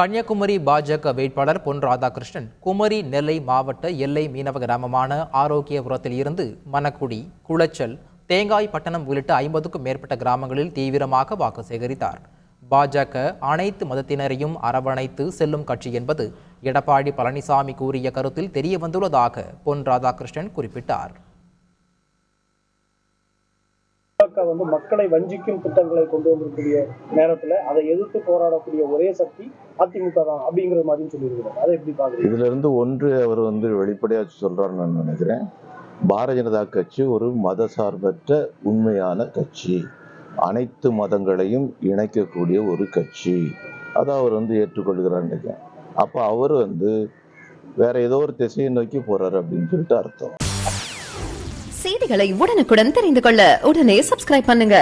கன்னியாகுமரி பாஜக வேட்பாளர் பொன் ராதாகிருஷ்ணன் குமரி நெல்லை மாவட்ட எல்லை மீனவ கிராமமான ஆரோக்கியபுரத்தில் இருந்து மணக்குடி, குளச்சல், தேங்காய் பட்டணம் உள்ளிட்ட 50க்கும் மேற்பட்ட கிராமங்களில் தீவிரமாக வாக்கு சேகரித்தார். பாஜக அனைத்து மதத்தினரையும் அரவணைத்து செல்லும் கட்சி என்பது எடப்பாடி பழனிசாமி கூறிய கருத்தில் தெரிய வந்துள்ளதாக பொன் ராதாகிருஷ்ணன் குறிப்பிட்டார். மக்களை வஞ்சிக்கும் திட்டங்களை கொண்டு வந்திருக்கிற நேரத்தில் அதை எதிர்த்து போராடக்கூடிய ஒரே சக்தி அதிமுக தான் அப்படிங்கிற மாதிரி சொல்லியிருக்கிறார். அதை எப்படி பாக்குறீங்க? இதுல இருந்து ஒன்று அவர் வெளிப்படையா சொல்றாருன்னு நான் நினைக்கிறேன். பாரதிய ஜனதா கட்சி ஒரு மத சார்பற்ற உண்மையான கட்சி, அனைத்து மதங்களையும் இணைக்கக்கூடிய ஒரு கட்சி. அதை அவர் ஏற்றுக்கொள்கிறார் நினைக்கிறேன். அப்ப அவர் வேற ஏதோ ஒரு திசையை நோக்கி போறாரு அப்படின்னு சொல்லிட்டு அர்த்தம். செய்திகளை உடனுக்குடன் தெரிந்து கொள்ள உடனே சப்ஸ்கிரைப் பண்ணுங்க.